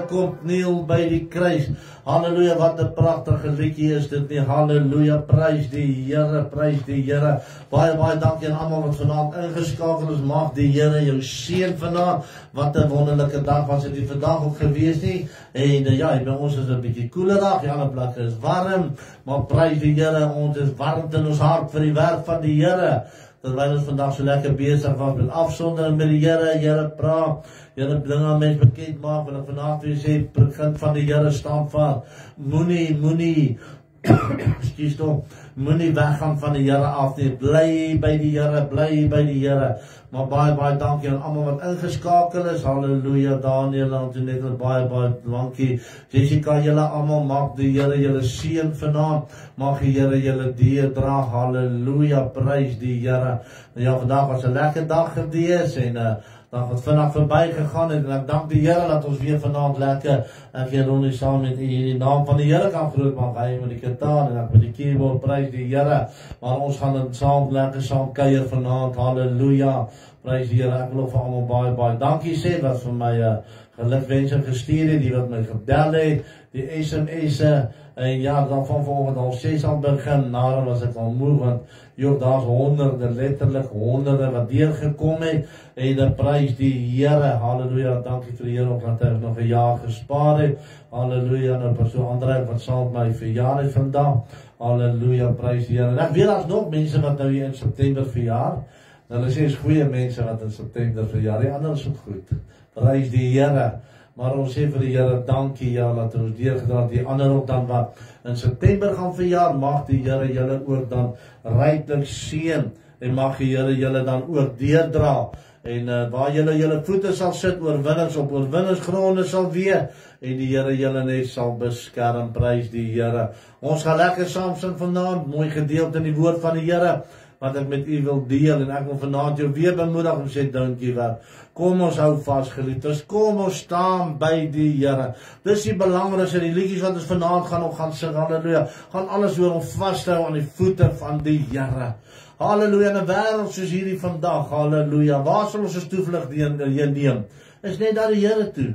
Kom kniel by die kruis. Halleluja, wat 'n pragtige liedjie is dit nie. Halleluja, prys die Here, prys die Here. Baie dankie aan almal wat vanaand ingeskakel is. Mag die Here jou seën vanaand. Wat 'n wonderlike dag was dit vandag ook gewees nie. En ja, by ons is 'n bietjie koeler dag. Die ander plekke is warm, maar prys die Here, ons is warm in ons hart vir die werk van die Here. Terwyl ons vandag so lekker besig was met afsondering met die Here, Here praat, Here dinge aan mense bekend maak, wil ek vanaand weer sê, kind van die Here staan vas. Moenie ekskuus tog, moenie weggaan van die Here af nie. Bly by die Here, bly by die Here. Maar baie dankie aan almal wat ingeskakel is. Halleluja, Daniel, Antoinette, baie dankie. Jessica, julle almal, mag die Here julle seën vanaand. Mag die Here julle deurdra. Halleluja, prys die Here. Ja, vandag was 'n lekker dag gewees en dag wat vinnig verby gegaan het, en ek dank die Here dat ons weer vanaand lekker en hier rondom saam met die naam van die Here kan groot maak. Hy met die kitaar en ek met die keyboard, prys die Here. Maar ons gaan dan saam lekker saam kuier vanaand. Halleluja, prys die Here. Ek wil vir almal baie dankie sê wat vir my gelukwense gestuur het, die wat my gebel het, die SMS'e. En ja, dan van vanoggend al 6 aan begin, nader was ek al moe, want joh, daar's honderde, letterlik honderde wat deurgekom het, en dan prys die Here. Halleluja, dankie vir die Here ook dat hy nog 'n jaar gespaar het. Halleluja, en 'n persoon Andrei wat saam met my verjaar het vandag. Halleluja, prys die Here. En ek weet daar's nog mense wat nou hier in September verjaar. Hulle sê is goeie mense wat in September verjaar, die ander is ook goed. Prys die Here. Maar ons sê vir die Here dankie, ja, dat ons deurgedra het, die ander ook dan wat in September gaan verjaar, mag die Here julle ook dan ryklik seën, en mag die Here julle dan ook deurdra, en waar julle voete sal sit, oorwinnings op oorwinningsgronde sal wees, en die Here julle net sal beskerm, prys die Here. Ons gaan lekker saam sing vanaand, mooi gedeelte in die woord van die Here, wat ek met u wil deel, en ek wil vanaand jou weer bemoedig om sê, dankie wel. Kom ons hou vas, geliefdes, kom ons staan by die Here. Dis die belangrikste, die liedjies wat ons vanaand gaan sing, halleluja, gaan alles oor om vashou aan die voete van die Here. Halleluja, in 'n wêreld soos hierdie vandag, halleluja, waar sal ons toevlug neem? Is net daar die Here toe.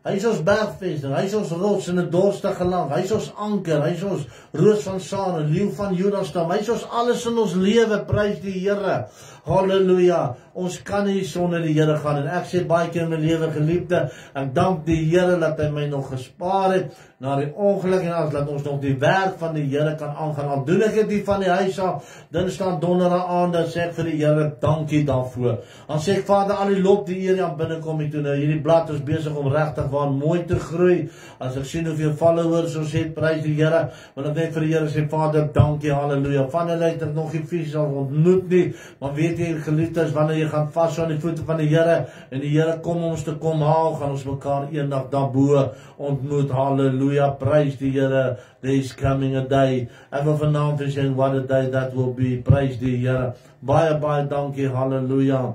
Hy is ons bergvesting, hy is ons rots in 'n dorstige land, hy is ons anker, hy is ons roos van Saron, leeu van Juda stam, hy is ons alles in ons lewe, prys die Here. Halleluja, ons kan nie sonder die Here gaan, en ek sê baie keer in my lewe, geliefde, ek dank die Here dat hy my nog gespaar het, na die ongeluk en alles, dat ons nog die werk van die Here kan aangaan, al doen ek dit van die huis af, dinsdag, donderdag aande, sê ek vir die Here, dankie daarvoor. Dan sê ek, Vader, al die loop die hier aan binnenkom, en toe nou, hierdie blad is besig om regtig waan mooi te groei, as ek sien hoeveel followers ons het, prys die Here, want ek net vir die Here sê, Vader, dankie, halleluja, van hulle het ek nog nie fisies al ontmoet nie, maar weet jy, geliefdes, wanneer jy gaan vas aan die voete van die Here, en die Here kom ons te kom haal, gaan ons mekaar eendag daarbo ontmoet, halleluja, prys die Here, there is coming a day, ek wil vanaand vir sê, what a day that will be, prys die Here, baie, baie dankie, halleluja,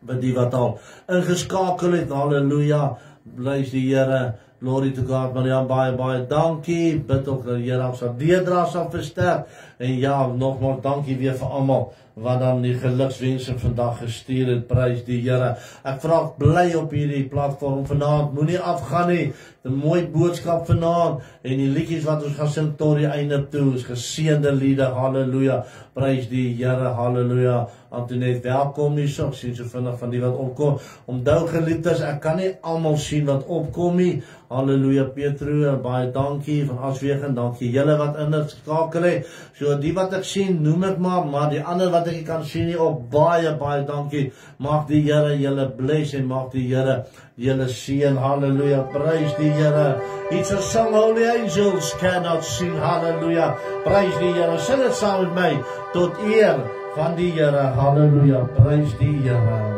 vir die wat al ingeskakel het, halleluja, blys die Here, glory to God, maar ja, baie, baie dankie, bid ook dat die Here ons sal deurdra, sal versterk, en ja, nogmaals dankie weer vir almal, wat dan die gelukswense vandag gestuur het, prys die Here. Ek vra bly op hierdie platform vanaand, moenie afgaan nie, 'n mooi boodskap vanaand, en die liedjies wat ons gaan sing tot die einde toe, is geseënde liede, halleluja, prys die Here, halleluja. Antoinette, welkom hier so, ek sien so vinnig van die wat opkom, onthou geliefdes, ek kan nie almal sien wat opkom nie, halleluja, Petro, baie dankie, van Aswegen, dankie julle wat ingeskakel het, so die wat ek sien, noem ek maar die ander wat ek kan sien nie op, baie, baie dankie, mag die Here julle bless, en mag die Here julle seën, halleluja, prys die Here, it's a song only angels cannot sing, halleluja, prys die Here, sing het saam met my, tot eer van die Here, halleluja, prys die Here.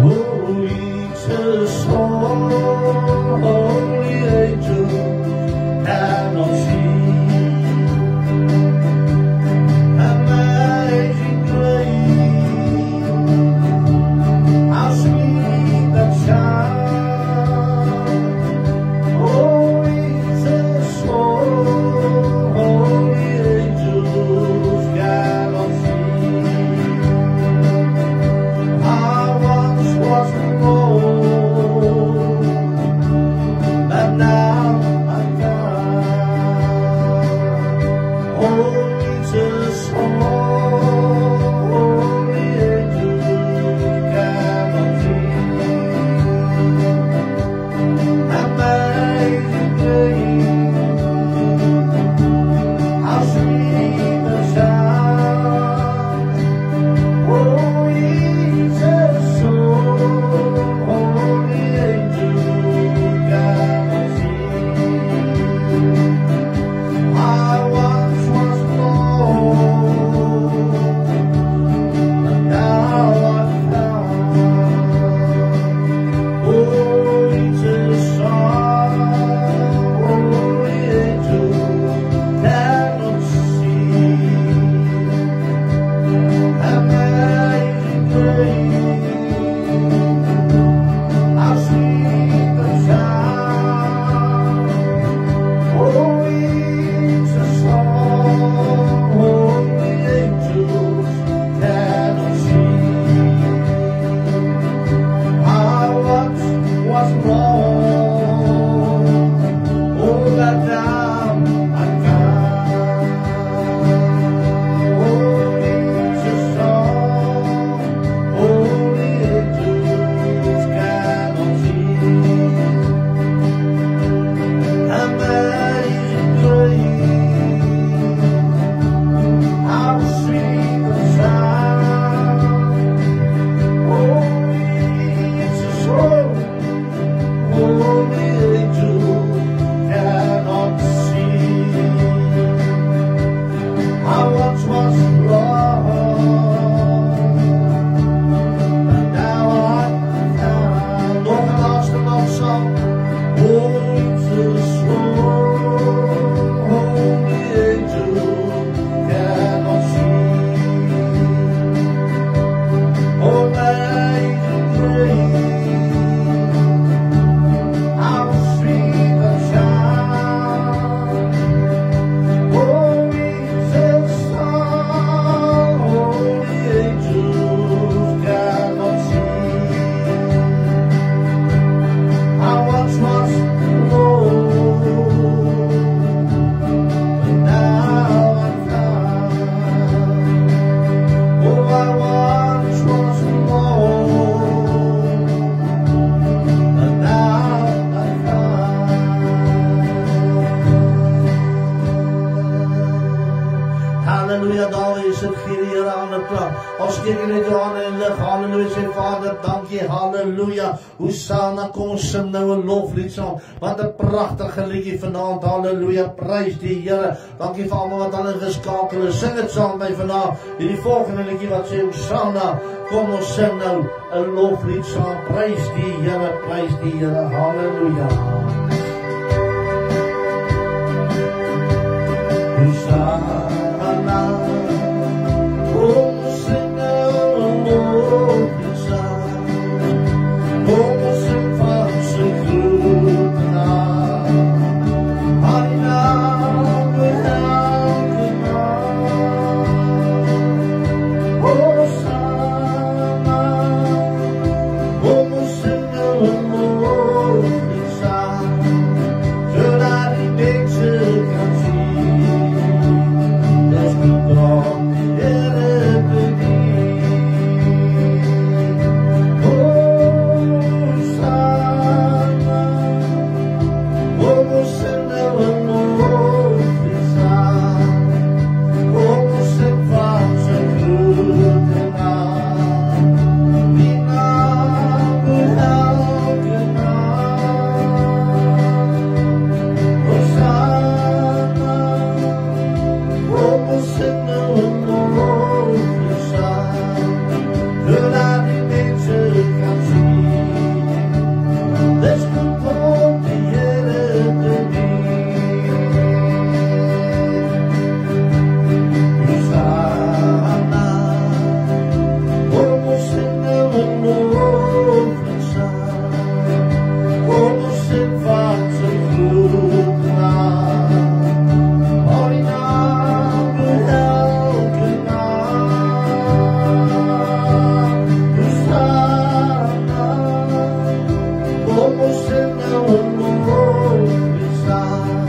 Oh, it's a song only angels cannot sing, amazing grace, how sweet that sound. Oh, it's a song only angels cannot sing. I once was alone, halleluja. Hosanna, kom ons sing nou 'n loflied saam. Wat 'n pragtige liedjie vanaand, halleluja, prys die Here. Dankie vir almal wat al ingeskakel is. Sing dit saam met my vanaand. Hierdie volgende liedjie wat sê Hosanna, kom ons sing nou 'n loflied saam. Prys die Here, halleluja. Hosanna, kom ons sing nou 'n loflied saam. Kom ons sing van sy groot naam. Hy naam elke naam. Hosanna, kom ons sing nou 'n loflied saam. Zodat die mensen kan zien. Dat is goed om de Heere te dienen. Hosanna, kom ons sing nou 'n loflied saam. Kom ons sing van sy grote naam. Die naam bo elke naam. Hosanna, kom ons sing nou 'n loflied saam. Zodat die mensen kan zien. Dat is goed om de Heere te dienen. Hosanna, kom ons sing nou 'n loflied saam. Kom ons sing van sy grote naam. Al die naam bo elke naam. Hosanna, kom ons sing nou 'n loflied saam.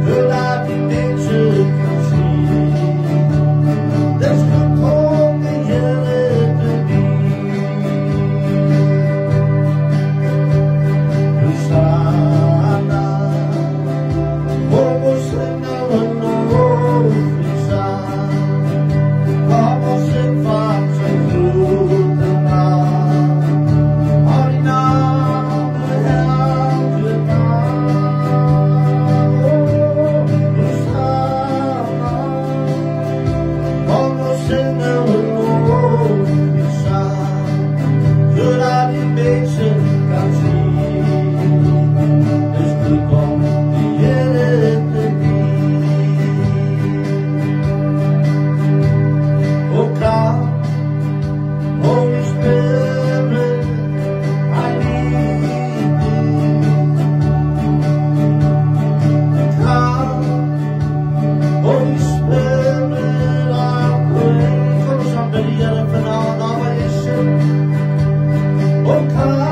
Zodat die mensen kan zien. Dat is goed om de Heere te dienen. Hosanna, kom ons sing nou 'n loflied saam. Kom ons sing van sy grote naam. Al die naam bo elke naam. Hosanna, kom ons sing nou 'n loflied saam. Zodat die mensen kan zien. Dus goed om de Heere te dienen. Oh come, Holy Spirit, I need thee. Come, Holy Spirit, I pray. Kom ons aan by die Here vanaand, daar waar jy sit. Oh come,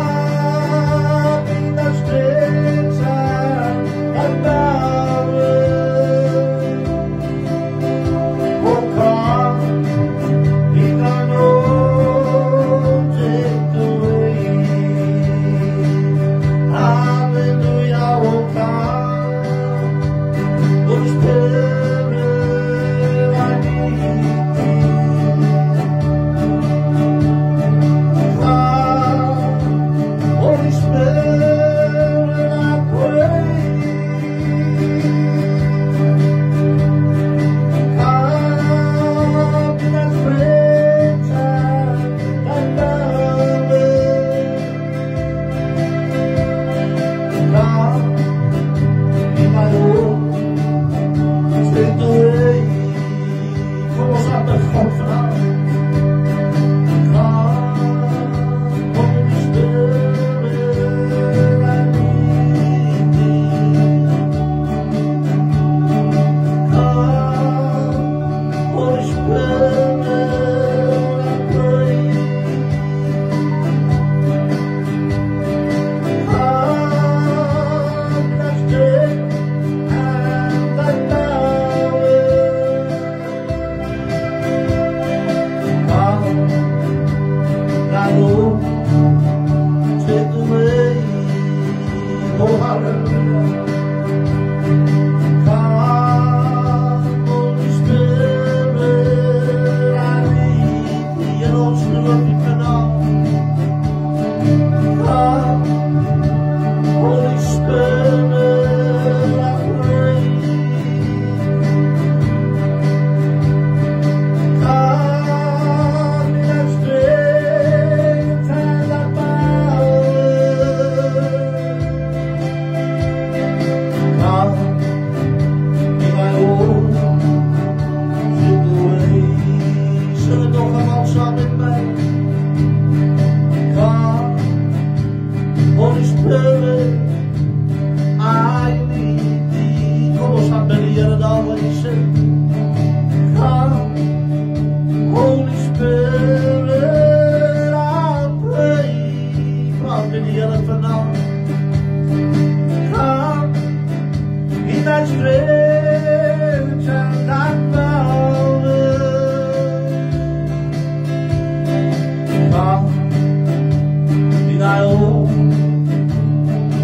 thy own,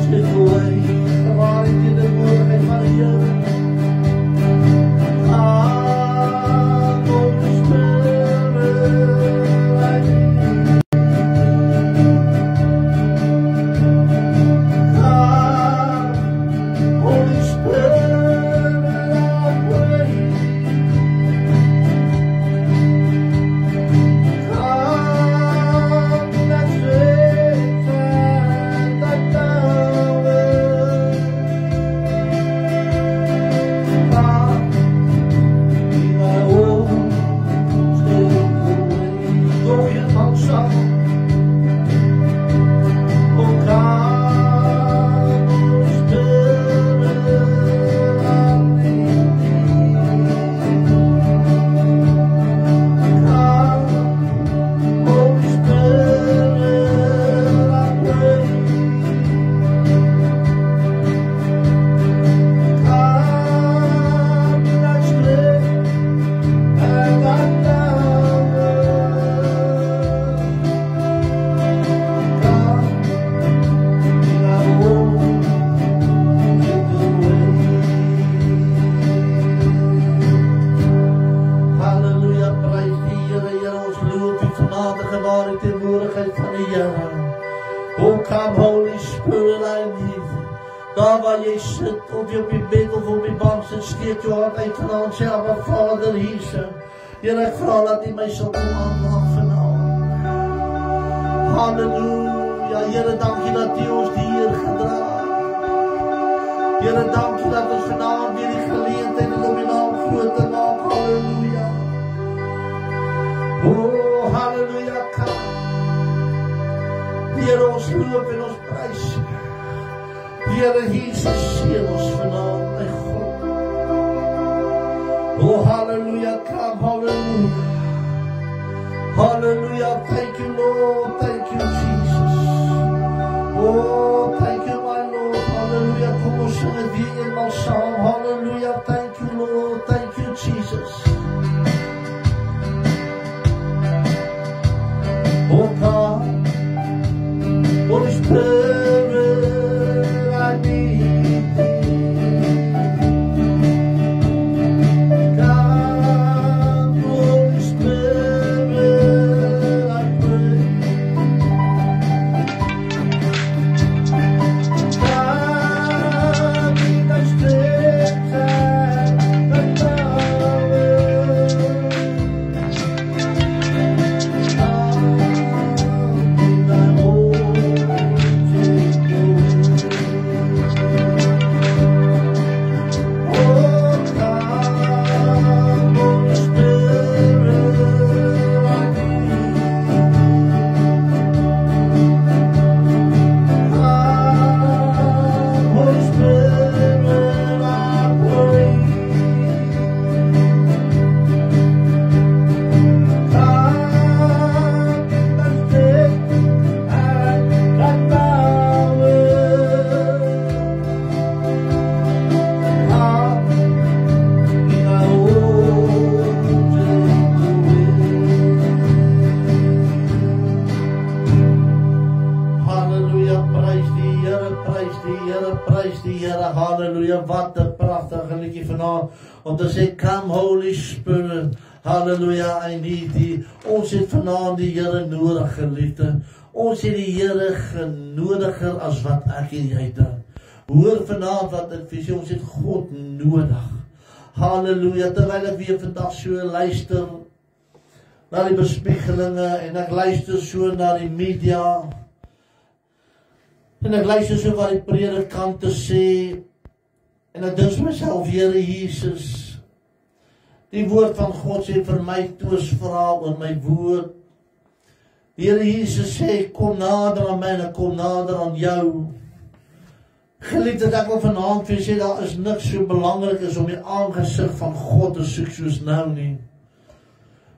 take away. Come on into the world and money. Holy Spirit, I need. Holy Spirit, I pray. Oh, come, Holy Spirit, I need. Daar waar jy sit, of jy op die bed of op die bank sit, steek jou hart uit vanaand, sê, Abba Vader, hier. Here, ek vra dat U my sal kom aanraak vanaand. Halleluja. Here, dankie dat U ons hier gedra het. Here, dankie dat ons vanaand weer die geleentheid het om U naam groot te maak. Halleluja. Oh, halleluja. Here, ons loop en ons prys. Here, Jesus, seën ons vanaand, my God. Oh, hallelujah, come, hallelujah. Hallelujah, thank you, Lord, thank you, Jesus. Oh, thank you, my Lord, hallelujah. Kom ons sing dit weer eenmaal saam. Hallelujah, thank you, Lord, thank you, Jesus. Oh, God. Holy Spirit, I need God, Holy Spirit, I pray. God, be thy strength and thy power. Be thy Halleluja, wat 'n pragtige liedjie vanaand om te sê, come Holy Spirit, halleluja, I need thee. Ons het vanaand die Here nodig, geliefde. Ons het die Here genodiger as wat ek en jy doen. Hoor vanaand wat ek vir jou, ons het God nodig. Halleluja, terwyl ek weer vandag so luister na die bespiegelinge en ek luister so na die media en ek luister so wat die predikante sê en ek dink myself, Here Jesus, die woord van God sê vir my toes vra oor my woord. Here Jesus sê, kom nader aan my en ek kom nader aan jou. Geliefde, ek wil vanaand vir sê, daar is niks so belangrik as om die aangesig van God te soek soos nou nie.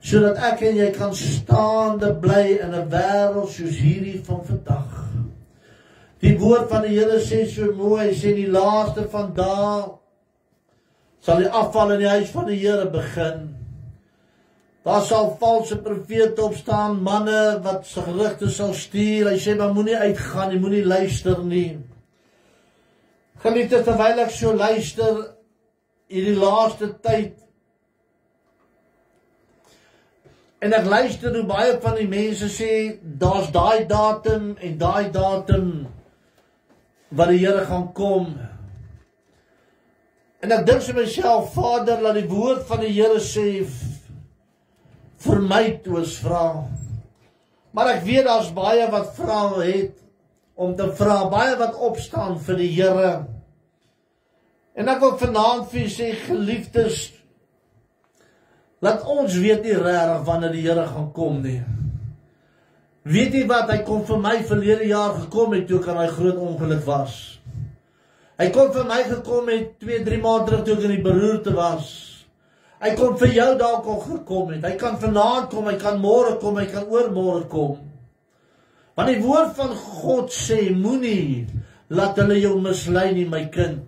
Sodat ek en jy kan staande bly in 'n wêreld soos hierdie van vandag. Die woord van die Here sê so mooi, sê die laaste van dae sal die afval in die huis van die Here begin. Daar sal valse profete opstaan, manne wat sy gerugte sal stuur. Hy sê, maar moenie uitgaan nie, moenie luister nie. Geliefdes, terwyl ek so luister, hierdie laaste tyd, en ek luister hoe baie van die mense sê, daar's daai datum en daai datum, wat die Here gaan kom. En ek dink vir myself, Vader, laat die woord van die Here sê, vir my toes vra. Maar ek weet daar's baie wat vra het, om te vra, baie wat opstaan vir die Here. En ek wil vanaand vir julle sê, geliefdes, laat ons weet nie regtig wanneer die Here gaan kom nie. Weet jy wat, hy kom vir my verlede jaar gekom het, toe ek aan hy groot ongeluk was. Hy kom vir my gekom het, 2-3 maande terug, toe ek in die beroerte was. Hy kon vir jou dalk al gekom het, hy kan vanaand kom, hy kan môre kom, hy kan oormôre kom. Want die woord van God sê, moenie laat hulle jou mislei nie, my kind.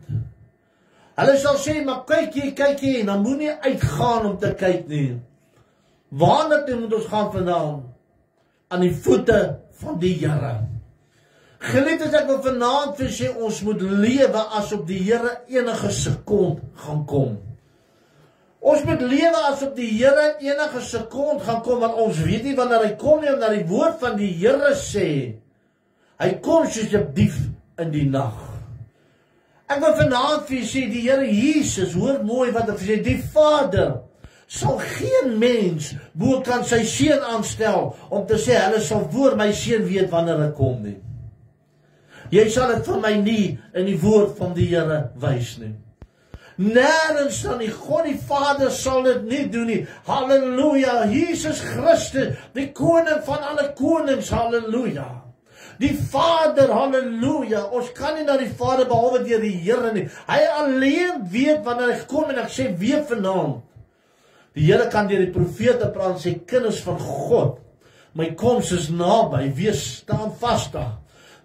Hulle sal sê, maar kyk jy, en dan moenie uitgaan om te kyk nie. Waarna toe moet ons gaan vandaan? Aan die voete van die Here. Geliefdes, ek wil vanaand vir sê, ons moet lewe asof die Here enige sekond gaan kom. Ons moet lewe asof die Here enige sekond gaan kom, want ons weet nie wanneer hy kom nie, omdat die woord van die Here sê, hy kom soos 'n dief in die nag. Ek wil vanaand vir sê, die Here Jesus, hoor mooi wat ek sê, die Vader sal geen mens bo kan sy seun aanstel, om te sê, hulle sal voor my seun weet wanneer hy kom nie. Jy sal dit vir my nie in die woord van die Here wys nie. Nêrens dan nie, God die Vader sal dit nie doen nie. Halleluja, Jesus Christus, die koning van alle konings, halleluja. Die Vader, halleluja, ons kan nie na die Vader behalwe deur die Here nie. Hy alleen weet wanneer hy kom, en ek sê weer vanaand, die Here kan deur die profete praat en sê, kinders van God, my koms is naby, wees staan vas daar,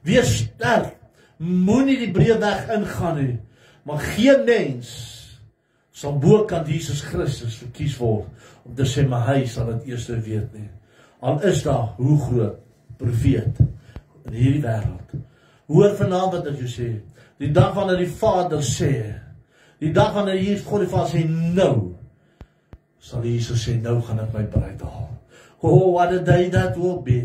wees sterk, moenie die breë weg ingaan nie. Maar geen mens sal bokant Jesus Christus verkies word, om te sê, maar hy sal dit eers weet nie. Al is daar hoe groot profeet in hierdie wêreld. Hoor vanaand wat ek jou sê, die dag wanneer die Vader sê, die dag wanneer Jesus God die Vader sê, nou, sal Jesus sê, nou gaan ek my bruid haal. Oh, what a day that will be.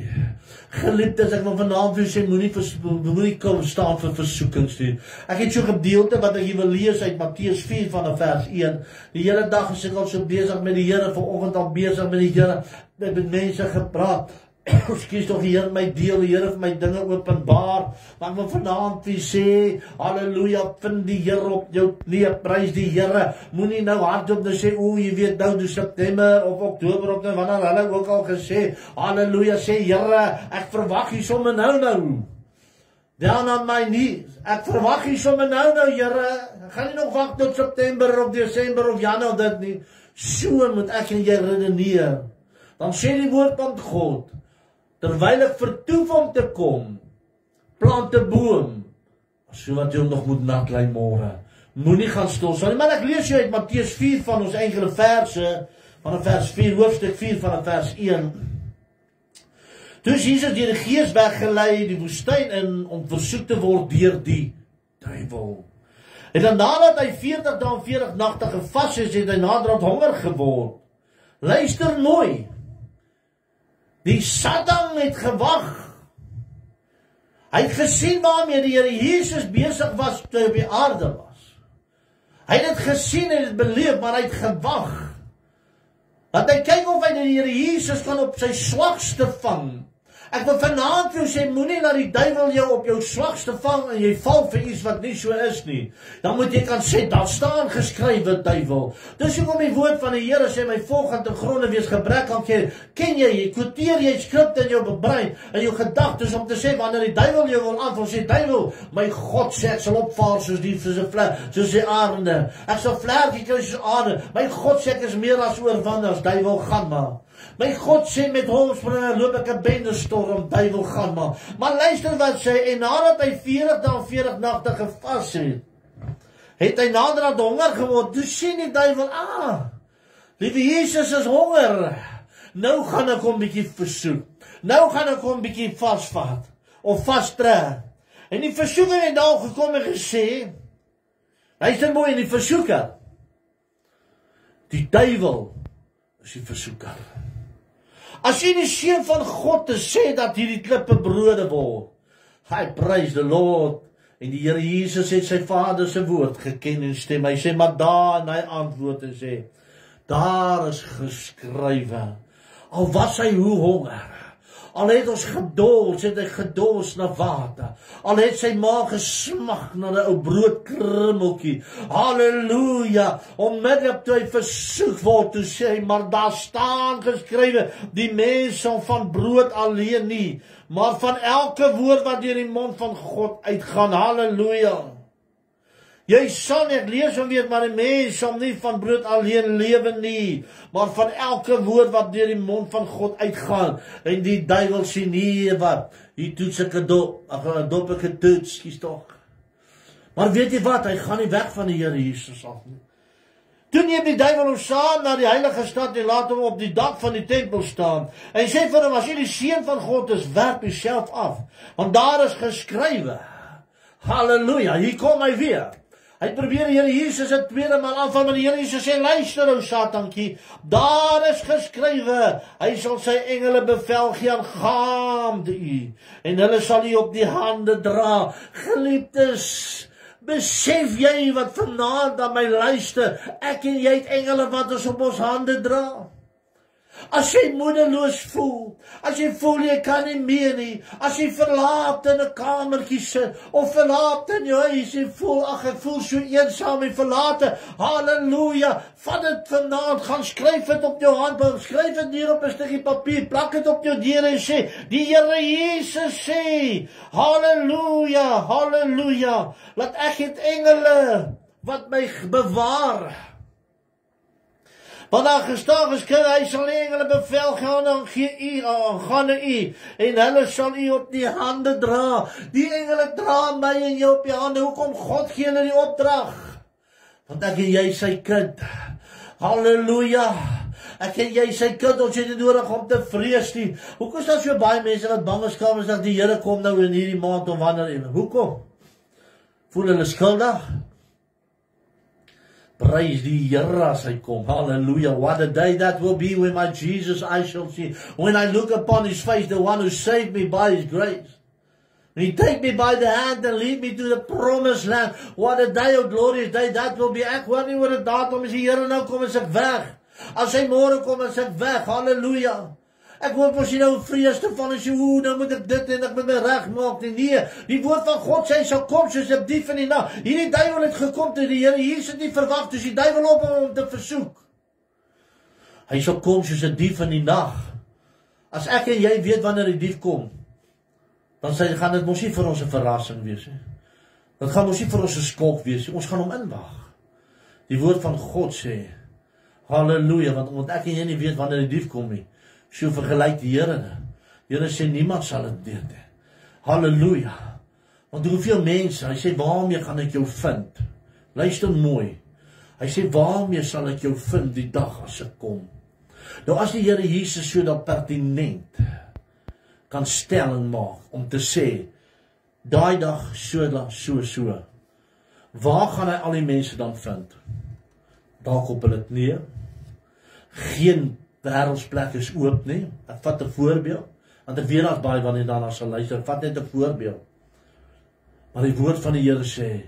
Geliefdes, ek wil vanaand vir sê, moenie kom staan vir versoekings nie. Ek het so 'n gedeelte wat ek hier wil lees uit Matteus 4 vanaf vers 1. Die hele dag is ek al so besig met die Here, vanoggend al besig met die Here, met mense gepraat. Ekskuus tog, die Here my deel, die Here vir my dinge openbaar. Maar ek wil vanaand vir sê, halleluja, vind die Here op jou knie, prys die Here. Moenie nou hardop nou sê, o, jy weet nou, September of Oktober of nou, wanneer hulle ook al gesê, halleluja, sê Here, ek verwag hier sommer nou. Down on my knees. Ek verwag hier sommer nou, Here. Ek gaan nie nog wag tot September of Desember of Januarie dit nie. So moet ek en jy redeneer. Dan sê die woord van God, terwyl ek vertoef om te kom, plant 'n boom, so wat jy nog moet nat lê môre. Moenie gaan stil staan nie. Maar ek lees jou uit Matteus 4 van ons enkele verse, van vers 4, hoofstuk 4 van vers 1. Toe is Jesus deur die Gees weggelei die woestyn in, om versoek te word deur die duiwel. En dan nadat hy 40 dae en 40 nagte gevas het, het hy naderhand honger geword. Luister mooi. Die Satan het gewag. Hy het gesien waarmee die Here Jesus besig was toe hy op die aarde was. Hy het dit gesien en dit beleef, maar hy het gewag. Want hy kyk of hy die Here Jesus kan op sy swakste vang. Ek wil vanaand vir jou sê, moenie laat die duiwel jou op jou swakste vang en jy val vir iets wat nie so is nie. Dan moet jy kan sê, daar staan geskrywe, duiwel. Dis hoekom die woord van die Here sê, my volk gaan ten gronde wees gebrek aan kennis. Ken jy kwoteer jy skrifte in jou brein, in jou gedagtes, om te sê, wanneer die duiwel jou wil aanval, sê duiwel, my God sê, ek sal opvaar soos die arende. Ek sal vlerkie kry soos arende. My God sê, ek is meer as oorwinnaars, duiwel, gaan maar. My God sê, met homspringe loop ek 'n bendestorm, duiwel, gaan maar. Maar luister wat sê, en nadat hy 40 dae en 40 nagte gevas het, het hy naderhand honger geword. Toe sien die duiwel, Liewe Jesus is honger. Nou gaan ek hom bietjie versoek. Nou gaan ek hom bietjie vasvat. Of vastrek. En die versoeker het daar gekom en gesê, luister mooi, die versoeker. Die duiwel is die versoeker. As jy die seun van God te sê dat hierdie klippe brode word, hy praise the Lord. En die Here Jesus het sy Vader se woord geken en stem. Hy sê, maar daar, en hy antwoord en sê, daar is geskrywe. Al was hy hoe honger, al het ons gedors, het hy gedors na water, al het sy maag gesmag na 'n ou broodkrummeltjie, halleluja, onmiddellik toe hy versoek word, toe sê hy, maar daar staan geskrywe, die mens sal van brood alleen nie, maar van elke woord wat deur die mond van God uitgaan, halleluja. Jy sal nie, ek lees hom weer, maar die mens sal nie van brood alleen lewe nie, maar van elke woord wat deur die mond van God uitgaan. En die duiwel sê, nee wat, hier toets ek 'n dop ek getoets, kies tog. Maar weet jy wat, hy gaan nie weg van die Here Jesus af nie. Toe neem die duiwel hom saam na die heilige stad en laat hom op die dak van die tempel staan. En sê vir hom, as jy die seun van God is, werp jouself af, want daar is geskrywe. Halleluja, hier kom hy weer. Hy probeer die Here Jesus 'n tweede maal aanval, maar die Here Jesus sê, luister ou Satankie, daar is geskrywe, hy sal sy engele bevel gee aangaande u, en hulle sal u op die hande dra. Geliefdes, besef jy wat vanaand aan my luister, ek en jy het engele wat ons op ons hande dra. As jy moedeloos voel, as jy voel jy kan nie meer nie, as jy verlaat in 'n kamertjie sit, of verlaat in jou huis, jy voel, ag ek voel so eensaam en verlate, halleluja, vat dit vanaand, gaan skryf dit op jou handboek, skryf dit neer op 'n stukkie papier, plak dit op jou deur en sê, die Here Jesus sê, halleluja, halleluja, laat ek het engele wat my bewaar. Want daar gestaan geskrywe, hy sal die engele bevel gaan en gee u, aangaande u, en hulle sal u op die hande dra. Die engele dra my en jou op die hande. Hoekom? God gee hulle die opdrag. Want ek en jy sy kind. Halleluja. Ek en jy sy kind, ons het nie nodig om te vrees nie. Hoekom is daar so baie mense wat bang is kom, dat die Here kom nou in hierdie maand of wanneer? Hoekom? Voel hulle skuldig? Praise die Here as hy kom. Hallelujah. What a day that will be when my Jesus I shall see. When I look upon his face, the one who saved me by his grace. And he take me by the hand and lead me to the promised land. What a day, a glorious day that will be. Ek hoor nie oor 'n datum as die Here nou kom is ek weg. As hy môre kom is ek weg. Hallelujah. Ek hoop ons nie nou vrees te van as jy, nou moet ek dit en ek moet my reg maak nie. Nee, die woord van God sê, hy sal kom soos 'n dief in die nag. Hierdie duiwel het gekom toe die Here Jesus nie verwag, dus die duiwel op om te versoek. Hy sal kom soos 'n dief in die nag. As ek en jy weet wanneer die dief kom, dan gaan dit mos nie vir ons 'n verrassing wees nie. Dit gaan mos nie vir ons 'n skok wees nie. Ons gaan hom inwag. Die woord van God sê, halleluja, want omdat ek en jy nie weet wanneer die dief kom nie, so vergelyk die Here. Die Here sê, niemand sal dit weet nie. Halleluja. Want hoeveel mense, hy sê, waarmee gaan ek jou vind? Luister mooi. Hy sê, waarmee sal ek jou vind die dag as ek kom? Nou as die Here Jesus so dan pertinent kan stelling maak, om te sê, daai dag so, waar gaan hy al die mense dan vind? Dalk op hulle knieë, geen wêreldsplek is oop nie. Ek vat 'n voorbeeld, want ek weet daar's baie wanneer daarna sal luister, ek vat net 'n voorbeeld. Maar die woord van die Here sê,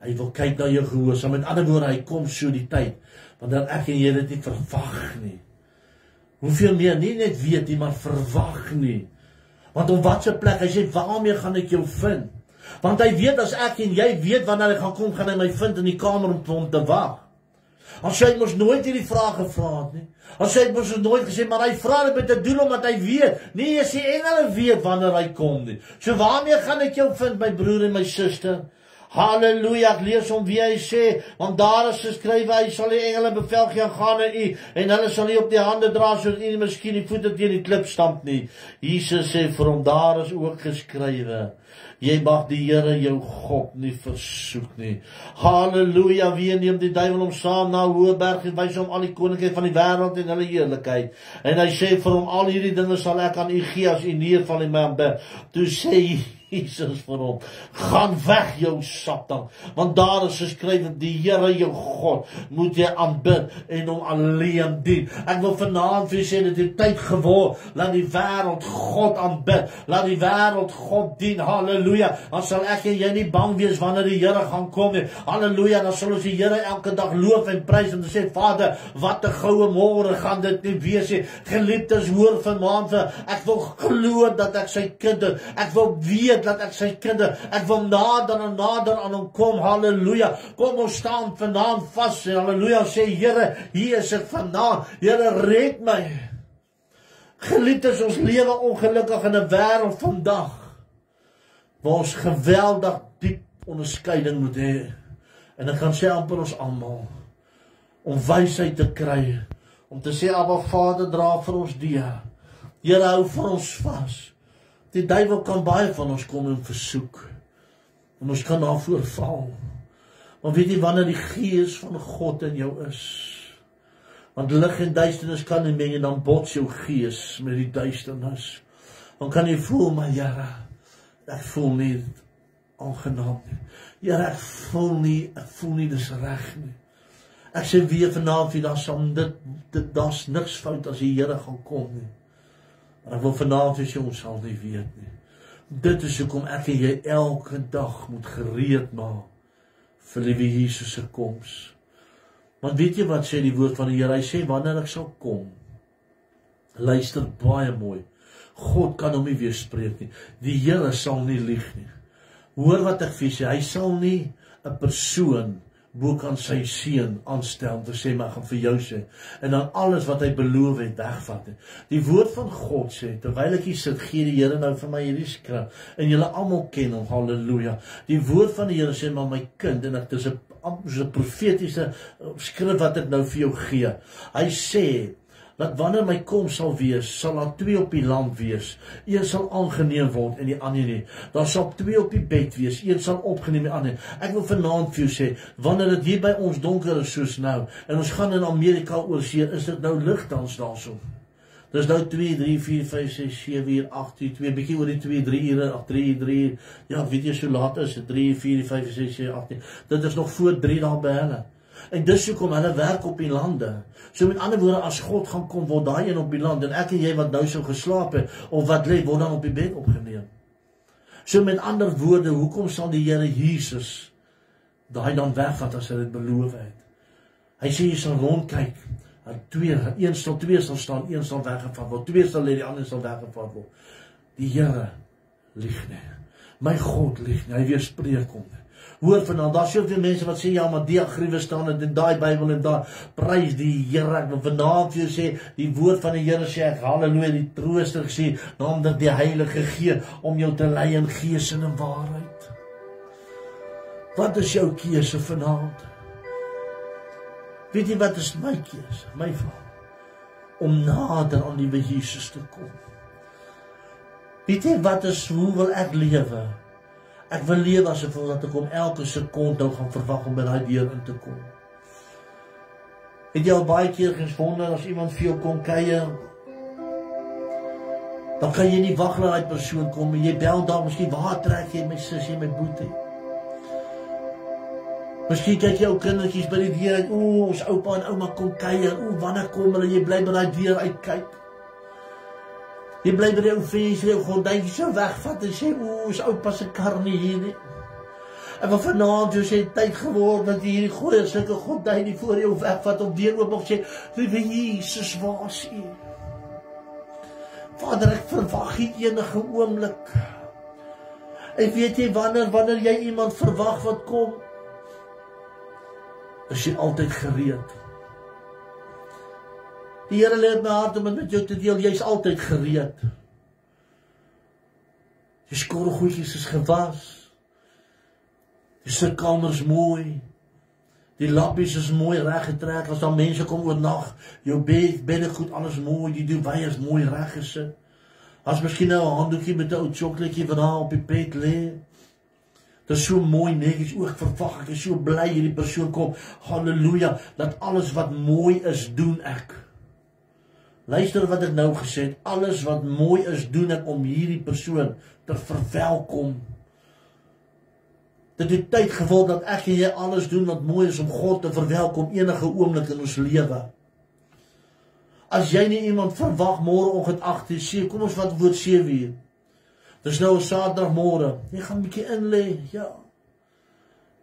hy wil kyk na jou gehoorsaam. Met ander woorde, hy kom so die tyd, want dan ek en jy dit nie verwag nie. Hoeveel meer, nie net weet nie, maar verwag nie. Want op watse plek, hy sê, waarmee gaan ek jou vind? Want hy weet, as ek en jy weet wanneer hy gaan kom, gaan hy my vind in die kamer om hom te wag. As hy mos nooit hierdie vraag gevra het nie. As hy mos nooit gesê, maar hy vra dit met 'n doel omdat hy weet. Nee, as die engele weet wanneer hy kom nie. So waarmee gaan ek jou vind, my broer en my suster? Halleluja, ek lees om wie hy sê, want daar is geskrywe, hy sal die engele bevel gee aangaande u, en hulle sal u op die hande dra, sodat u miskien die voete teen die klip stamp nie. Jesus sê vir hom, daar is ook geskrywe, Jy mag die Here jou God nie versoek nie. Halleluja, wie neem die duiwel om saam na hoë berg en wys hom al die koninkryk van die wêreld en hulle heerlikheid. En hy sê vir hom, al hierdie dinge sal ek aan u gee as u neerval en my aanbid. Toe sê Jesus vir hom, gaan weg jou Satan, want daar is geskrywe, die Here jou God moet jy aanbid en hom alleen dien. Ek wil vanaand vir sê, dit het tyd geword, laat die wêreld God aanbid, laat die wêreld God dien, halleluja, dan sal ek en jy nie bang wees wanneer die Here gaan kom nie, halleluja, dan sal ons die Here elke dag loof en prys en sê, Vader, wat 'n goue môre gaan dit nie wees nie, geliefdes, hoor vanaand, ek wil glo dat ek sy kind is, ek wil weet dat ek sy kinder, ek wil nader en nader aan hom kom, halleluja, kom ons staan vanaand vas, halleluja, sê, Here, hier is ek vandaan, Here, red my. Geliefdes, ons lewe ongelukkig in 'n wêreld vandag, waar ons geweldig diep onderskeiding moet hê, en ek gaan sê amper ons almal, om wysheid te kry, om te sê, Abba Vader, dra vir ons deur, Here, hou vir ons vas. Die duiwel kan baie van ons kom en versoek, en ons kan daarvoor val. Maar weet jy, wanneer die Gees van God in jou is, want lig en duisternis kan nie meng, en dan bots jou gees met die duisternis, dan kan jy voel, maar Here, ek voel nie aangenaam nie, Here, ek voel nie dis reg nie. Ek sê weer vanavond, daar's niks fout as die Here gaan kom nie. Maar ek wil vanavond sê, ons sal nie weet nie. Dit is hoekom ek en jy elke dag moet gereed maak vir liewe Jesus se koms. Want weet jy wat sê die woord van die Here? Hy sê, wanneer ek sal kom, luister baie mooi, God kan hom nie weerspreek nie. Die Here sal nie lieg nie. Hoor wat ek vir sê, hy sal nie 'n persoon bo kan sy seun aanstel, te sê, maar ek gaan vir jou sê, en dan alles wat hy beloof het, wegvat. Die woord van God sê, terwyl ek hier sit, gee die Here nou vir my hierdie skrif, en julle almal ken hom, halleluja. Die woord van die Here sê, maar my kind, en dit is 'n profetiese skrif wat ek nou vir jou gee. Hy sê, dat wanneer my kom sal wees, sal daar 2 op die land wees. Een sal aangeneem word en die ander nie. Daar sal 2 op die bed wees, een sal opgeneem en die ander nie. Ek wil vanaand vir jou sê, wanneer dit hier by ons donker is soos nou, en ons gaan in Amerika oorsee, is dit nou ligtans daarso. Dis nou 2, 3, 4, 5, 6, 7 uur, 8 uur, 2, bietjie oor die 2, 3 ure, 8, 3 uur, ja, weet jy, so laat is dit, 3, 4, 5, 6, 7, 8 uur, dit is nog voor 3 dae by hulle. En dis hoekom hulle werk op die lande. So met ander woorde, as God gaan kom, word daai een op die land, en ek en jy wat nou so geslaap het, of wat lê, word dan op die bed opgeneem. So met ander woorde, hoekom sal die Here Jesus daai dan wegvat as hy dit beloof het? Hy sê jy sal rondkyk, een sal, 2 sal staan, een sal weggevat word, 2 sal lê, die ander sal weggevat word. Die Here lieg nie. My God lieg nie, hy weerspreek hom nie. Hoor vanaand, daar is soveel mense wat sê, ja, maar die agriewe staan in daai Bybel en daar, prys die Here, ek wil vanaand vir jou sê, die woord van die Here sê, ek halleluja, die trooster sê, naamlik die Heilige Gees, om jou te lei in gees en in waarheid. Wat is jou keuse vanaand? Weet jy wat is my keuse, my vrou? Om nader aan die Jesus te kom. Weet jy wat is, hoe wil ek lewe? Ek wil lewe asof wat ek om elke sekonde nou gaan verwag om by daai deur in te kom. Het jy al baie keer gewonder as iemand vir jou kom kuier, dan kan jy nie wag dat daai persoon kom en jy bel daar, miskien waar trek jy my sussie, my boetie? Miskien kyk jou kindertjies by die deur uit, ons oupa en ouma kom kuier, wanneer kom hulle, jy bly by daai deur uitkyk. Jy bly by die ou fees, die ou gordijntjie so wegvat en sê, ons oupa se kar nie hier nie. En van vanaand, jy sê, tyd geword, dat jy hierdie goeie sulke gordijntjie voor jou wegvat, op deur oop of sê, liewe Jesus, waar is U? Vader, ek verwag U enige oomblik. En weet jy, wanneer jy iemand verwag wat kom, is jy altyd gereed. Die Here lê my hart om dit met jou te deel, jy is altyd gereed. Die skorrelgoedjies is gewas, die sitkamers mooi, die lappies is mooi reggetrek, as dan mense kom oornag, jou beddegoed, alles mooi, die duvet is mooi reggesit. As miskien nou 'n handdoekie met 'n ou chocolaatjie wat daar op die bed lê. Dit is so mooi, netjies, ek verwag, ek is so bly hierdie persoon kom. Halleluja, dat alles wat mooi is, doen ek. Luister wat ek nou gesê het, alles wat mooi is, doen ek om hierdie persoon te verwelkom. Dit het tyd geword dat ek en jy alles doen wat mooi is om God te verwelkom enige oomblik in ons lewe. As jy nie iemand verwag môreoggend 8:00, kom ons wat woord 7:00. Dis nou 'n Saterdagmôre. Jy gaan 'n bietjie in lê, ja.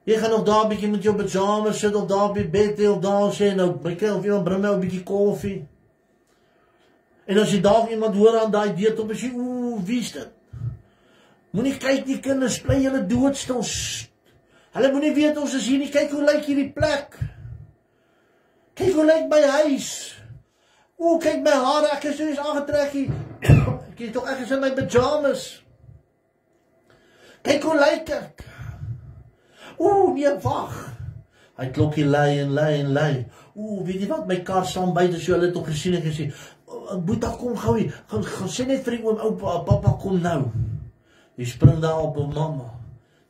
Jy gaan nog daar 'n bietjie met jou pyjamas sit of daar op die bed lê of daar sê nou, my kind of iemand bring nou 'n bietjie koffie. En as jy dalk iemand hoor aan daai deur toe, sê wie is dit? Moenie kyk die kinders, bly hulle doodstil. Hulle moenie weet ons is hier nie. Kyk hoe lyk hierdie plek. Kyk hoe lyk my huis. Kyk my hare, ek is soos aangetrek hier. Ek is in my pyjamas. Kyk hoe lyk ek. Nee, wag. Hy klokkie lei en lei en lei. Weet jy wat, my kar staan buite, so hulle het hom gesien en gesê, Boeta, kom gou hier, gaan sê net vir die oom, papa, kom nou. Jy spring daar op mamma.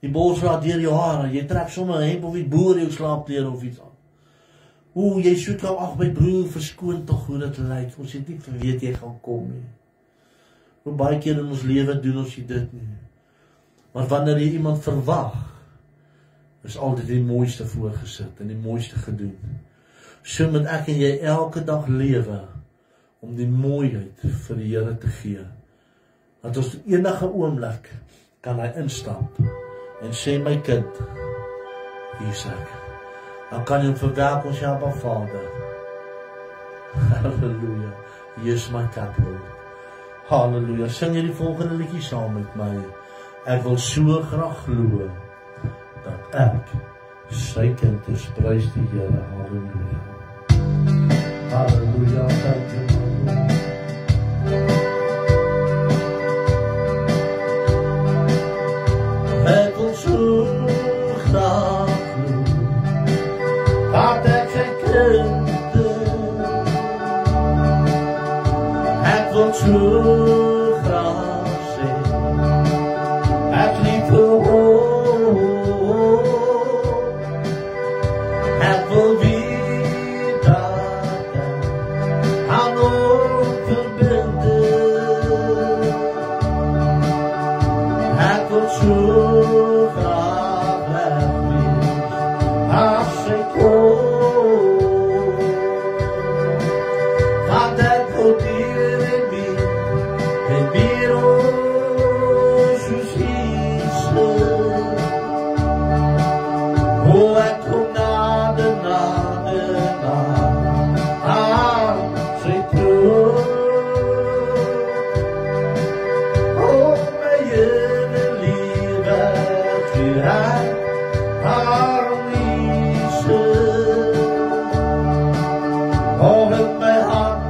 Die bos raak deur jou hare, jy trek sommer 'n hemp of iets boor jou slaapklere of iets aan. Jy soek nou, ag my broer, verskoon tog hoe dit lyk. Ons het nie geweet jy gaan kom nie. Hoe baie keer in ons lewe doen ons dit nie. Maar wanneer jy iemand verwag, is altyd die mooiste voorgesit en die mooiste gedoen. So moet ek en jy elke dag lewe om die mooiheid vir die Here te gee. Dat ons enige oomblik kan hy instap en sê, my kind, hier is ek. Dan kan jy hom verwelkom as Abba Vader. Halleluja. Hier is my kind, Lord. Halleluja. Sing jy die volgende liedjie saam met my. Ek wil so graag glo dat ek sy kind is. Prys die Here. Halleluja. Halleluja. Dank u. Ek wil so graag glo dat ek sy kind is. Ek wil so graag sê ek lief vir hom. Ek wil weet dat ek aan hom verbind is. Ek wil so graag wees as ek kom. Want ek wil hier en weer ons soos Jesus. Ek kom nader aan sy troon. My Here lieve, gee hy haar liefde. In my hart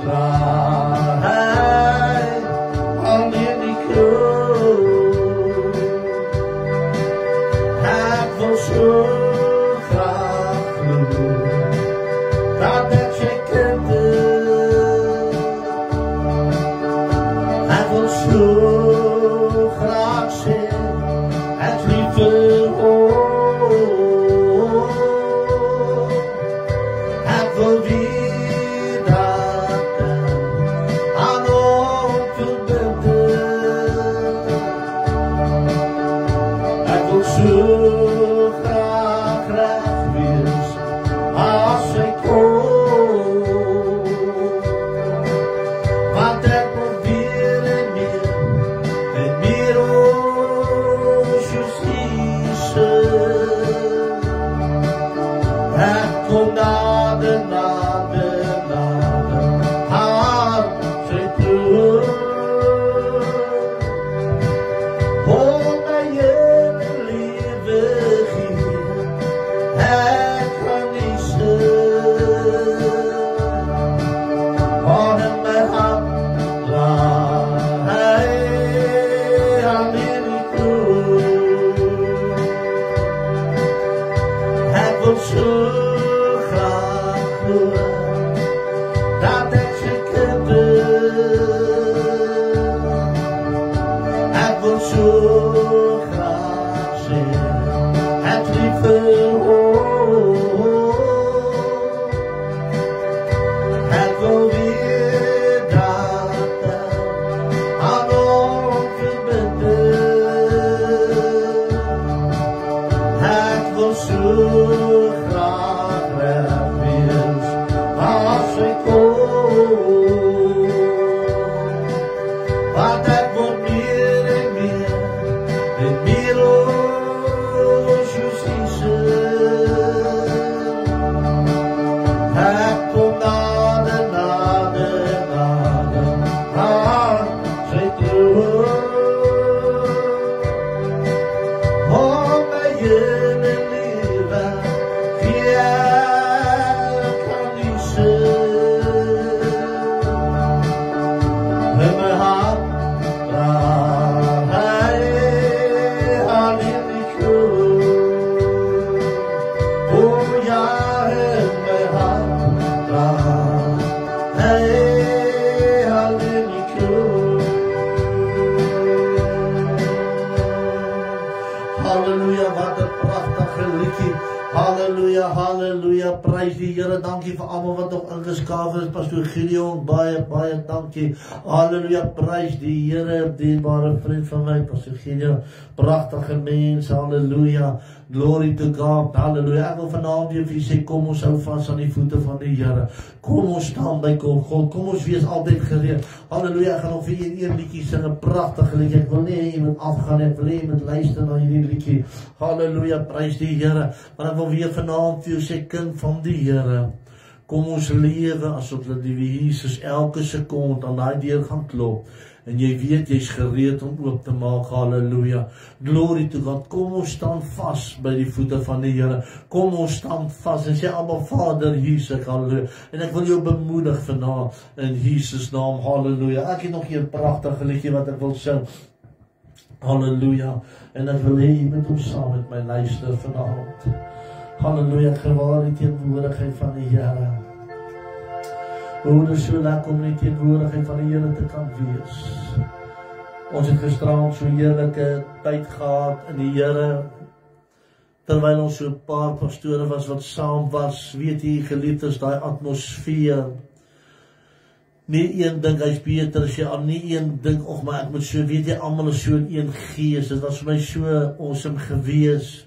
dra hy al in die kroon. Ek wil so graag glo dat ek sy kind is. Ek wil so graag sê ek lief vir hom. Ek wil weet dat ek aan hom verbind is. Ek wil so graag wees as ek kom. Want ek wil weer en meer ons soos Jesus. Ek kom nader aan sy troon. My Here lieve, Pastor Gideon, baie dankie. Halleluja, prys die Here, dierbare vriend van my, Pastor Gideon. Pragtige mens, halleluja. Glory to God, halleluja. Ek wil vanaand weer vir sê, kom ons hou vas aan die voete van die Here. Kom ons staan by God, kom ons wees altyd gereed. Halleluja, ek gaan nog vir een liedjie sing, 'n pragtige liedjie. Ek wil nie hê jy moet afgaan, ek wil hê jy moet luister na hierdie liedjie. Halleluja, prys die Here. Maar ek wil weer vanaand vir jou sê, kind van die Here, kom ons lewe asof dat die Jesus elke sekonde aan daai deur gaan klop. En jy weet jy's gereed om oop te maak. Halleluja. Glory to God. Kom ons staan vas by die voete van die Here. Kom ons staan vas en sê Abba Vader Jesus. Halleluja. En ek wil jou bemoedig vanaand in Jesus naam. Halleluja. Ek het nog hier 'n pragtige liedjie wat ek wil sing. Halleluja. En ek wil hê jy moet hom saam met my luister vanaand. Halleluja, gewaar die teenwoordigheid van die Here. O, dit is so lekker om die teenwoordigheid van die Here te kan wees. Ons het gisterand so heerlike tyd gehad in die Here, terwyl ons so 'n paar pastore was wat saam was. Weet jy, geliefdes, daai atmosfeer. Nie een dink hy's beter as jy aan, nie een dink, och maar ek moet so, weet jy, almal is so in een gees. Dit was vir my so awesome gewees.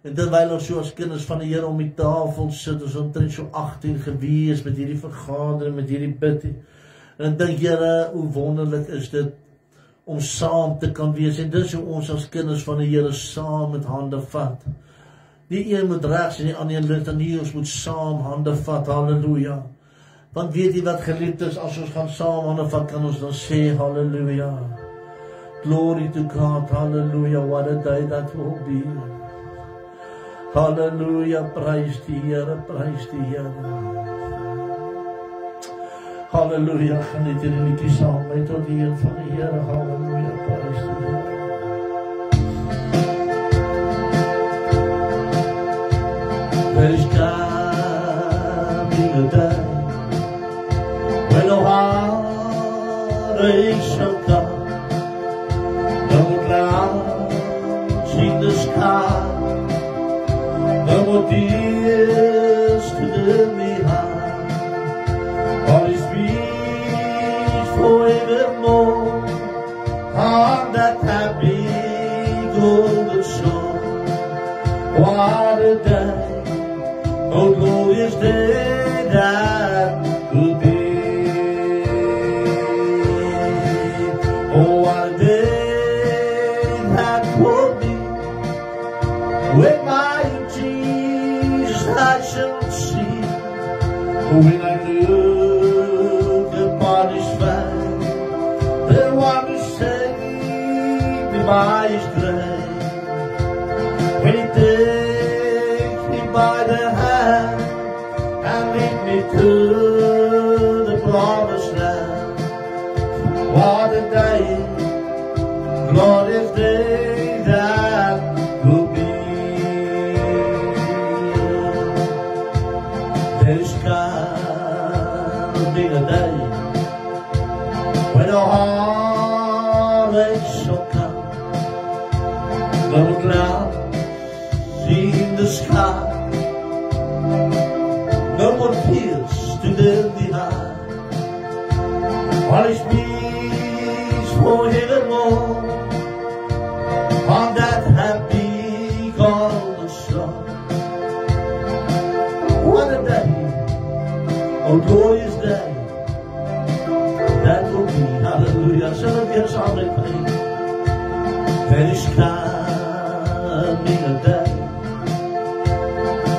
En terwyl ons so as kinders van die Here om die tafel sit, ons omtrent so 18 gewees met hierdie vergadering, met hierdie bid. En dan dink Here, hoe wonderlik is dit om saam te kan wees. En dis hoe ons as kinders van die Here saam met hande vat. Die een moet regs en die ander een links, en nie, ons moet saam hande vat. Halleluja. Want weet jy wat, geliefdes, as ons gaan saam hande vat, kan ons dan sê halleluja. Glory to God, hallelujah, what a day that will be. Halleluja, prys die Here, prys die Here. Halleluja, geniet hierdie liedjie saam met tot die eer van die Here. Halleluja, prys die Here. There is coming a day when no heartache shall come, no clouds in the sky, no more tears to leave me high. All is peace forevermore on that happy golden shore. What a day, oh glorious day that will be. Oh, what a day that will be, when my Jesus I shall see. When I look upon His face, the one who saved me by His grace. When He takes me by the hand and leads me to the promised land. What a day, glorious day that will be. There's coming a day when our heartache shall come, no clouds in sky. No more tears to dim the eye. All is peace forevermore on that happy golden shore. What a day, oh glorious day, that will be. Hallelujah. Zullen we het samen brengen? There is coming a day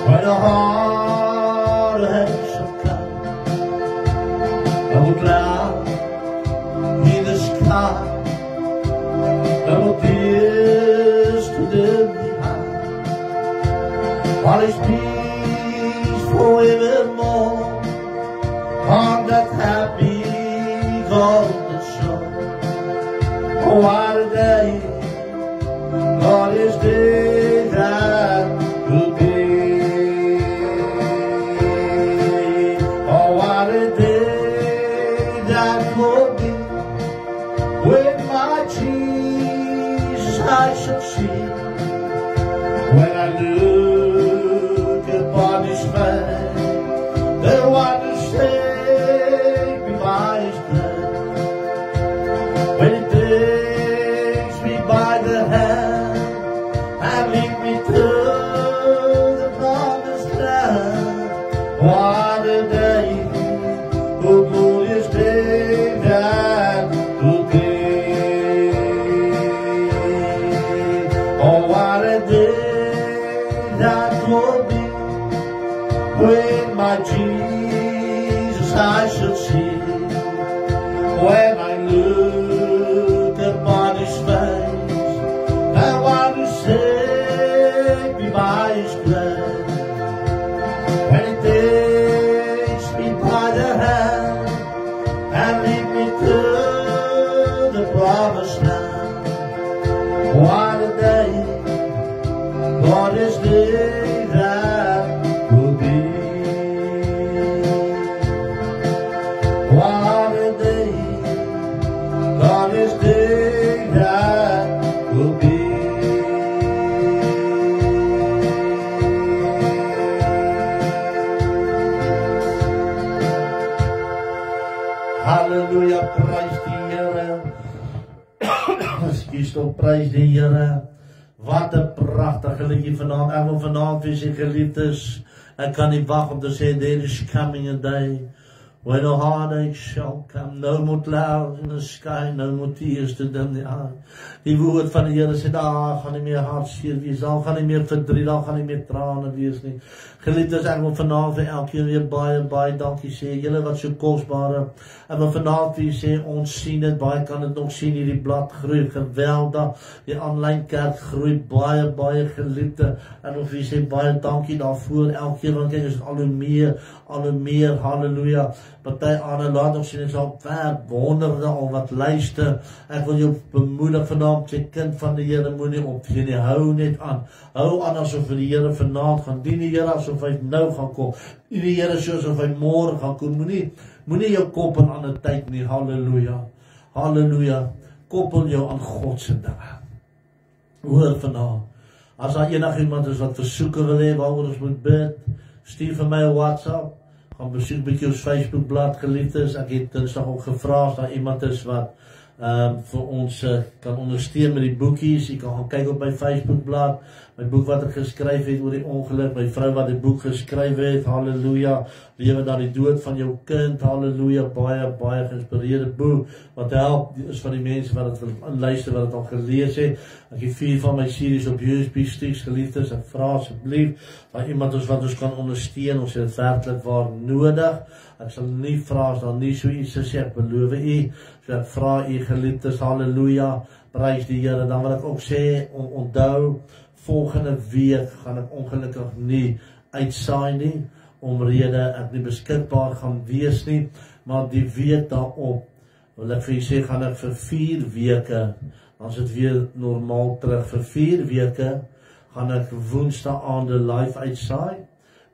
when a heartache shall come. I will cloud in the sky. I will tears to dim the eye. All is peace forevermore on that happy golden shore. Oh, what a day, God is day that will be. Oh, what a day that will be when my Jesus I shall see. When I look upon His face, the one who saved me by His blood. When He takes me by the hand and lead me to the promised land. What a day, oh glorious day that will be. Oh, what a day that will be when my Jesus I shall see. When I look upon His face, that one who saved me by His blood. When He takes me by the hand and lead me to the promised land. What a day, glorious day that will be. What a day, glorious day that will be. Hallelujah, prys die Here. Excuse tog, prys die Here. Wat 'n pragtige liedjie vanaand. Ek wil vanaand vir sy geliefdes, ek kan nie wag om te sê, there is coming a day when a heartache shall come. No more clouds in the sky, no more tears to dim the eye. Die woord van die Here sê, daar gaan nie meer hartseer wees, daar gaan nie meer verdriet, daar gaan nie meer trane wees nie. Geliefdes, ek wil vanaand vir elkeen weer baie dankie sê, julle wat so kosbare. Ek wil vanaand vir sê, ons sien dit, baie kan dit nog sien, hierdie blad groei geweldig, die aanlyn kerk groei baie geliefde. En of jy sê baie dankie daarvoor, elkeen, want kyk, is al hoe meer, halleluja. Party ander laat ons sien, ek sal werk, honderde al wat luister. Ek wil jou bemoedig vanaand, sê kind van die Here, moenie opgee nie, hou net aan. Hou aan asof die Here vanaand gaan dien, die Here asof hy nou gaan kom. Die Here soos of hy môre gaan kom. Moenie jou koppel aan 'n tyd nie, halleluja. Halleluja. Koppel jou aan God se dinge. Hoor vanaand. As daar enigiemand is wat versoeke wil hê waaroor ons moet bid, stuur vir my 'n WhatsApp. Gaan besoek bykie ons Facebookblad, geliefdes. Ek het dinsdag ook gevra as daar iemand is wat vir ons kan ondersteun met die boekies. Jy kan gaan kyk op my Facebookblad, my boek wat ek geskryf het oor die ongeluk, my vrou wat die boek geskryf het, halleluja, lewe na die dood van jou kind, halleluja, baie geïnspireerde boek, wat help, is van die mense wat het wil luister, wat het al gelees het. Ek het 4 van my series op USB sticks, geliefdes, ek vra asseblief, dat iemand ons wat ons kan ondersteun, ons het werklik waar nodig. Ek sal nie vra as daar nie so iets is, ek beloof u, so ek vra u geliefdes, halleluja, prys die Here. Dan wil ek ook sê, onthou, volgende week gaan ek ongelukkig nie uitsaai nie, omrede ek nie beskikbaar gaan wees nie, maar die week daarop, wil ek vir u sê, gaan ek vir 4 weke, dan is dit weer normaal terug, vir 4 weke, gaan ek woensdag aande live uitsaai,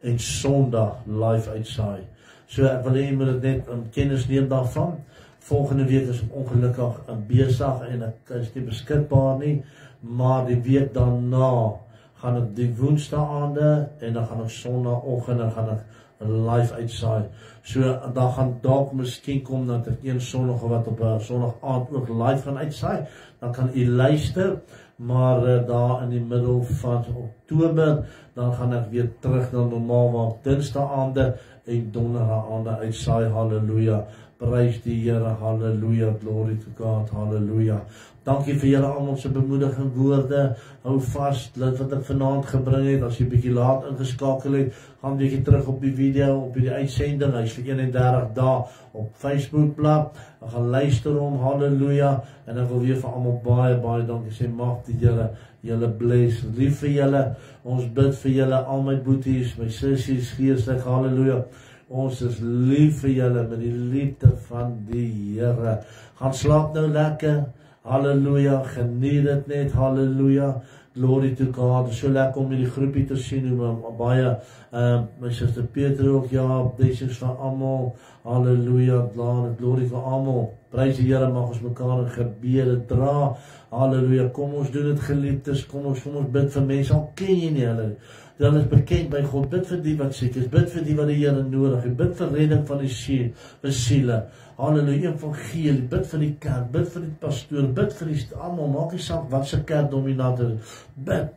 en Sondag live uitsaai. So ek wil hê, moet dit net kennis neem daarvan. Volgende week is ek ongelukkig besig en ek is nie beskikbaar nie, maar die week daarna gaan ek die woensdaande en dan gaan ek sondagoggend en gaan ek live uitsaai. So dan gaan dalk miskien kom dat ek een sondag wat op 'n sondag aand ook live gaan uitsaai. Dan kan u luister, maar daar in die middel van Oktober dan gaan ek weer terug na normaal waar Dinsdaande en Donderdaande uitsaai. Halleluja. Prys die Here. Halleluja. Glory to God. Halleluja. Dankie vir julle almal se bemoedigende woorde. Hou vas wat ek vanaand gebring het. As jy bietjie laat ingeskakel het, gaan bietjie terug op die video, op die uitsending. Hy's vir 31 dae op Facebook blad. Ek gaan luister hom. Halleluja. En ek wil weer vir almal baie dankie sê. Mag die Here julle bless. Lief vir julle. Ons bid vir julle, al my boeties, my sissies, geestelik. Halleluja. Ons is lief vir julle met die liefde van die Here. Gaan slaap nou lekker. Halleluja. Geniet dit net. Halleluja. Glory to God. Het is so lekker om in die groepie te sien. Hoe baie, my sister Peter ook, ja, blessings van almal. Halleluja. Glory vir almal. Prys die Here, mag ons mekaar in gebede dra. Halleluja. Kom ons doen dit, geliefdes. Kom ons bid vir mense. Al ken jy nie hulle. Dan is bekend by God. Bid vir die wat siek is. Bid vir die wat die Here nodig het. Bid vir redding van die siele. Halleluja. Evangelie. Bid vir die kerk. Bid vir die pastoor. Bid vir die almal. Maak nie saak wat se kerk dominant is. Bid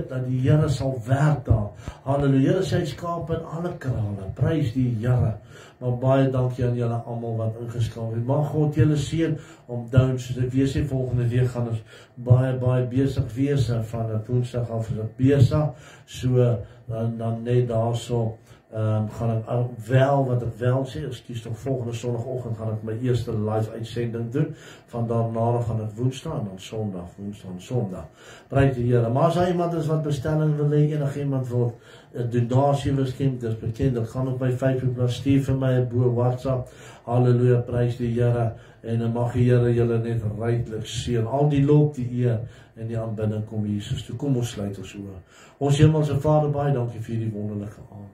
dat die Here sal werk daar. Halleluja. Here sy skape in alle krale. Prys die Here. Maar baie dankie aan julle almal wat ingeskakel het. Mag God julle seën om down, soos ek weer sê, volgende week gaan ons baie besig wees van 'n Woensdag af besig. So dan net daarso gaan ek wat ek wel sê, ekskuus, nog volgende Sondagoggend gaan ek my eerste live uitsending doen. Van daarna gaan ek Woensdag en dan Sondag, Woensdag en Sondag. Prys die Here. Maar as hy iemand is wat bestelling wil hê, enigiemand wil 'n donasie wil skenk, dis bekend, dit gaan op my Facebook stuur vir my bo WhatsApp. Halleluja, prys die Here. En dan mag die Here julle net ryklik seën. Al die lof, die eer en die aanbidding kom Jesus toe. Kom ons sluit ons oë. Ons Hemelse Vader, baie dankie vir hierdie wonderlike aand.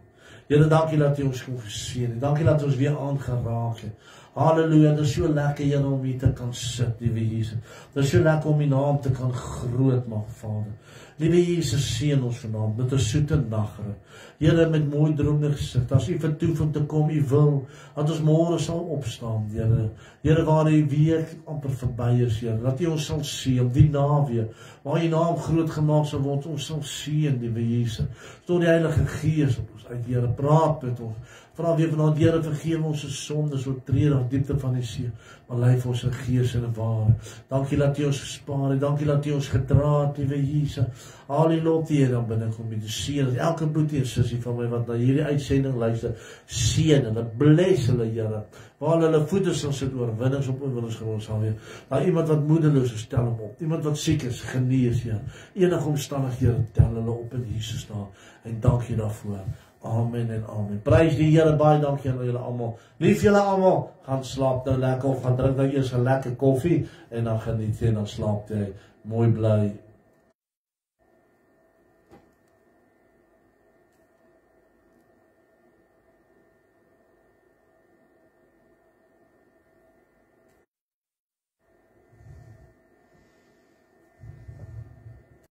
Here, dankie dat U ons kon geseën het. Dankie dat ons weer aangeraak het. Halleluja, dit is so lekker, Here, om hier te kan sit, liewe Jesus. Dit is so lekker om U naam te kan groot maak, Vader. Liewe Jesus, seën ons vanaand met 'n soete nagrus. Here, met mooi droomde gesig. As U vertoef om te kom, U wil dat ons môre sal opstaan, Here. Here, waar die week amper verby is, Here, dat U ons sal seën, die naweek, waar U naam groot gemaak sal word, ons sal seën, liewe Jesus. Tot die Heilige Gees op ons uit, Here, praat met ons. Vra weer vanaand, Here, vergewe ons se sondes, oortredings, diepte van die see, maar lei vir ons 'n gees en 'n ware. Dankie dat U ons gespaar het, dankie dat U ons gedra het, liewe Jesus. Al die lof, die Here, dan binne kom U te seën. Elke boetie en sussie van my wat na hierdie uitsending luister, seën en bless hulle, Here. Waar hulle voete sal sit, oorwinnings op oorwinningsgrond sal wees. Daar iemand wat moedeloos is, stel hom op. Iemand wat siek is, genees, Here. Enige omstandighede, tel hulle op in Jesus naam. En dankie daarvoor. Amen en amen. Prys die Here, baie dankie aan julle almal. Lief julle almal. Gaan slaap nou lekker of gaan drink nou eers 'n lekker koffie en dan geniet jy en dan slaap jy. Mooi bly.